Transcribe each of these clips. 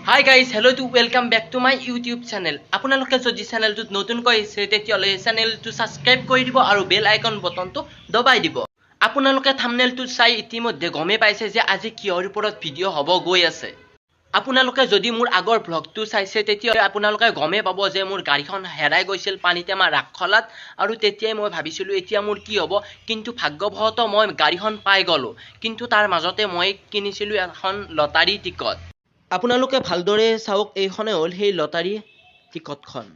Hi guys, hello to welcome back to my YouTube channel. আপোনালোকে যদি চেনেলটো নতুনকৈ আছে তেতিয়ালে চেনেলটো সাবস্ক্ৰাইব কৰি দিব আৰু বেল আইকন বটনটো দবাই দিব। আপোনালোকে থাম্বনেলটো চাই ইতিমধ্যে গমে পাইছে যে আজি কিহৰ ওপৰত ভিডিও হ'ব গৈ আছে। আপোনালোকে যদি মোৰ আগৰ ব্লগটো চাইছে তেতিয়া আপোনালোকে গমে পাব যে মোৰ গাড়ীখন হেৰাই গৈছিল পানীতেমা ৰাখখলাত আৰু তেতিয়াই মই ভাবিছিলো এতিয়া মোৰ কি হ'ব, কিন্তু ভাগ্যবশত মই গাড়ীখন পাই গলো। কিন্তু তাৰ মাজতে মই কিনিছিলো এখন লটাৰী টিকট। আপোনালোকে ভালদৰে চাওক, এইখনে হ'ল সেই লটাৰী টিকটখন।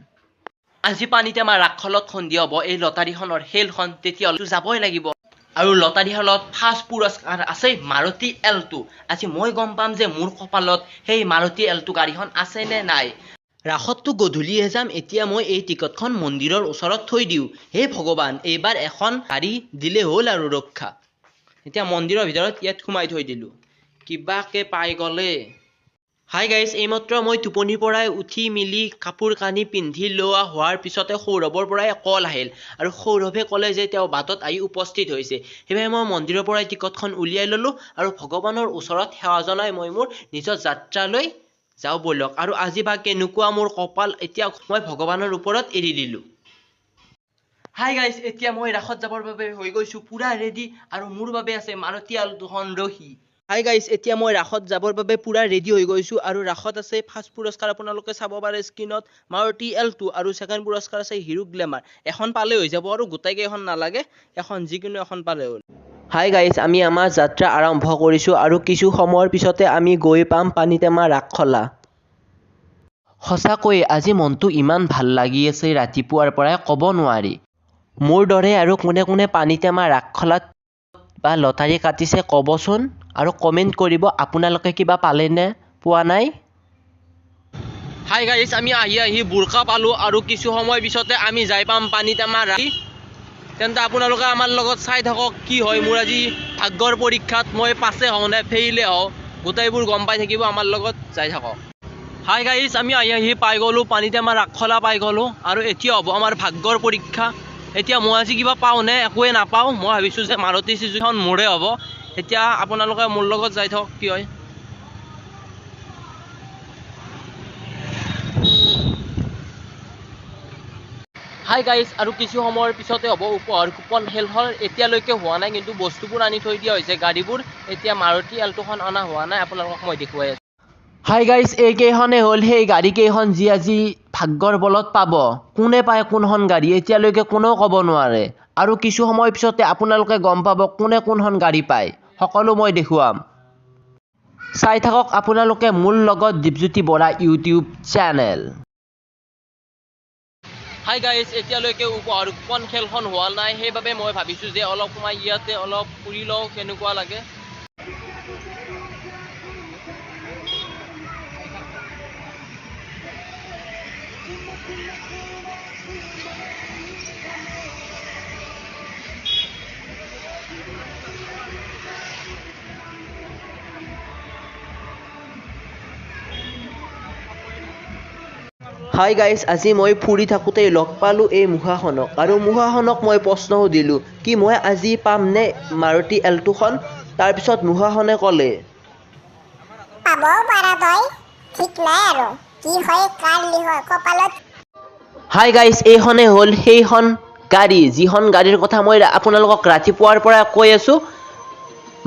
আজি পানীতেমা ৰাখখলত সন্ধিয়া হ'ব এই লটাৰীখনৰ খেলখন, তেতিয়াহ'লে যাবই লাগিব। আৰু লটাৰী হলত ফাৰ্ষ্ট পুৰস্কাৰ আছে মাৰুতি এল্টো। আজি মই গম পাম যে মোৰ কপালত সেই মাৰুতি এল্টো গাড়ীখন আছে নে নাই। ৰাখতটো গধূলিহে যাম, এতিয়া মই এই টিকটখন মন্দিৰৰ ওচৰত থৈ দিওঁ। হে ভগৱান, এইবাৰ এখন গাড়ী দিলে হ'ল আৰু ৰক্ষা। এতিয়া মন্দিৰৰ ভিতৰত ইয়াত সোমাই থৈ দিলোঁ, কিবাকে পাই গ'লে। হাই গাইজ, এইমাত্ৰ মই টোপনিৰ পৰাই উঠি মিলি কাপোৰ কানি পিন্ধি লোৱা হোৱাৰ পিছতে সৌৰভৰ পৰাই কল আহিল আৰু সৌৰভে ক'লে যে তেওঁ বাটত আহি উপস্থিত হৈছে। সেইবাবে মই মন্দিৰৰ পৰাই টিকটখন উলিয়াই ল'লোঁ আৰু ভগৱানৰ ওচৰত সেৱা জনাই মই মোৰ নিজৰ যাত্ৰালৈ যাওঁ বলক। আৰু আজি বা কেনেকুৱা মোৰ কপাল এতিয়া মই ভগৱানৰ ওপৰত এৰি দিলোঁ। হাই গাইজ, এতিয়া মই ৰাসত যাবৰ বাবে হৈ গৈছোঁ পুৰা ৰেডি আৰু মোৰ বাবে আছে মাৰুতি এল্টোখন ৰহি। হাই গাইজ, এতিয়া মই ৰাসত যাবৰ বাবে পুৰা ৰেডি হৈ গৈছোঁ আৰু ৰাসত আছে ফাৰ্ষ্ট পুৰস্কাৰ আপোনালোকে চাব পাৰে স্ক্ৰীনত মাৰুতি এল্টো আৰু ছেকেণ্ড পুৰস্কাৰ আছে হিৰো গ্লেমাৰ। এখন পালে হৈ যাব আৰু গোটেইকেইখন নালাগে, এখন যিকোনো এখন পালে হ'ল। হাই গাইজ, আমি আমাৰ যাত্ৰা আৰম্ভ কৰিছোঁ আৰু কিছু সময়ৰ পিছতে আমি গৈ পাম পানীতেমা ৰাখখলা। সঁচাকৈ আজি মনটো ইমান ভাল লাগি আছে ৰাতিপুৱাৰ পৰাই ক'ব নোৱাৰি। মোৰ দৰে আৰু কোনে কোনে পানীতেমা ৰাখখলাত বা লটাৰী কাটিছে ক'বচোন আৰু কমেণ্ট কৰিব আপোনালোকে কিবা পালেনে পোৱা নাই। হাই গাইজ, আমি আহি বুৰ্কা পালোঁ আৰু কিছু সময় পিছতে আমি যাই পাম পানীতেমা ৰাখি। তেন্তে আপোনালোকে আমাৰ লগত চাই থাকক কি হয়। মোৰ আজি ভাগ্যৰ পৰীক্ষাত মই পাছে হওঁ নে ফেইলে হওঁ, গোটেইবোৰ গম পাই থাকিব, আমাৰ লগত যাই থাকক। হাই গাইজ, আমি আহি পাই গ'লোঁ পানীতেমা ৰাখখলা পাই গ'লোঁ আৰু এতিয়া হ'ব আমাৰ ভাগ্যৰ পৰীক্ষা। এতিয়া মই আজি কিবা পাওঁ নে একোৱে নাপাওঁ। মই ভাবিছোঁ যে মাৰুতি চুজুকিখন মোৰে হ'ব। এতিয়া আপোনালোকে মোৰ লগত যাই থাকক কি হয়। হাই গাইজ, আৰু কিছু সময়ৰ পিছতে হ'ব উপহাৰ কুপন খেলখন। এতিয়ালৈকে হোৱা নাই, কিন্তু বস্তুবোৰ আনি থৈ দিয়া হৈছে গাড়ীবোৰ। এতিয়া মাৰুতি এল্টোখন অনা হোৱা নাই, আপোনালোকক মই দেখুৱাই আছোঁ। হাই গাইজ, এইকেইখনে হ'ল সেই গাড়ীকেইখন যি আজি ভাগ্যৰ বলত পাব। কোনে পায় কোনখন গাড়ী এতিয়ালৈকে কোনেও ক'ব নোৱাৰে আৰু কিছু সময়ৰ পিছতে আপোনালোকে গম পাব কোনে কোনখন গাড়ী পায়। সকলো মই দেখুৱাম, চাই থাকক আপোনালোকে মোৰ লগত Dipjyoti Bora YouTube channel. Hi guys, এতিয়ালৈকে উপহাৰ কুপন খেলখন হোৱা নাই, সেইবাবে মই ভাবিছোঁ যে অলপ সময় ইয়াতে অলপ ফুৰি লওঁ কেনেকুৱা লাগে। হাই গাইজ, আজি মই ফুৰি থাকোঁতেই লগ পালোঁ এই মুখাখনক আৰু মুখাখনক মই প্ৰশ্ন সুধিলোঁ কি মই আজি পামনে মাৰুতি এল্টোখন। তাৰপিছত মুখাখনে ক'লে পাবও পাৰা তই, ঠিক নাই আৰু কি হয় কাৰ লিখয় কপালত। হাই গাইজ, এইখনে হ'ল সেইখন গাড়ী যিখন গাড়ীৰ কথা মই আপোনালোকক ৰাতিপুৱাৰ পৰা কৈ আছোঁ,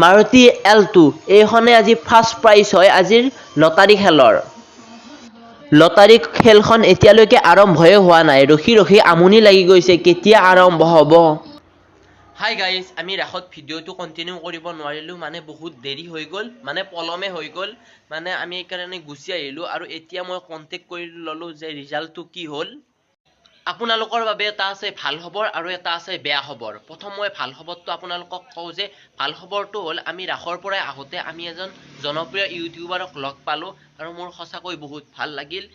মাৰুতি এল্টো। এইখনে আজি ফাৰ্ষ্ট প্ৰাইজ হয় আজিৰ লটাৰী খেলৰ। লটাৰী খেলখন এতিয়ালৈকে আৰম্ভই হোৱা নাই, ৰখি ৰখি আমনি লাগি গৈছে কেতিয়া আৰম্ভ হ'ব। হাই গাইজ, আমি ৰাসত ভিডিঅ'টো কণ্টিনিউ কৰিব নোৱাৰিলোঁ, মানে বহুত দেৰি হৈ গ'ল, মানে পলমে হৈ গ'ল, মানে আমি এইকাৰণে গুচি আহিলোঁ। আৰু এতিয়া মই কণ্টেক্ট কৰি ল'লোঁ যে ৰিজাল্টটো কি হ'ল। আপোনালোকৰ বাবে এটা আছে ভাল খবৰ আৰু এটা আছে বেয়া খবৰ। প্ৰথম মই ভাল খবৰটো আপোনালোকক কওঁ যে ভাল খবৰটো হ'ল আমি ৰাসৰ পৰাই আহোঁতে আমি এজন জনপ্ৰিয় ইউটিউবাৰক লগ পালোঁ আৰু মোৰ সঁচাকৈ বহুত ভাল লাগিল।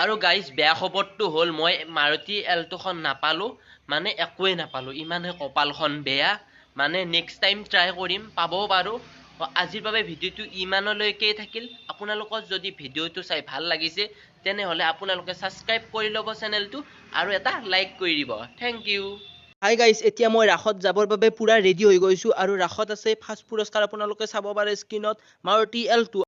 আৰু গাইজ, বেয়া খবৰটো হ'ল মই মাৰুতি এল্টোখন নাপালোঁ, মানে একোৱেই নাপালোঁ, ইমানে কপালখন বেয়া। মানে নেক্সট টাইম ট্ৰাই কৰিম, পাবও পাৰোঁ। আজিৰ বাবে ভিডিঅ'টো ইমানলৈকেই থাকিল। আপোনালোকৰ যদি ভিডিঅ'টো চাই ভাল লাগিছে তেনেহ'লে আপোনালোকে ছাবস্ক্ৰাইব কৰি ল'ব চেনেলটো আৰু এটা লাইক কৰি দিব। Thank U. হাই গাইজ, এতিয়া মই ৰাসত যাবৰ বাবে পুৰা ৰেডি হৈ গৈছোঁ আৰু ৰাসত আছে ফাৰ্ষ্ট পুৰস্কাৰ আপোনালোকে চাব পাৰে স্ক্ৰীনত মাৰুতি এল্টো।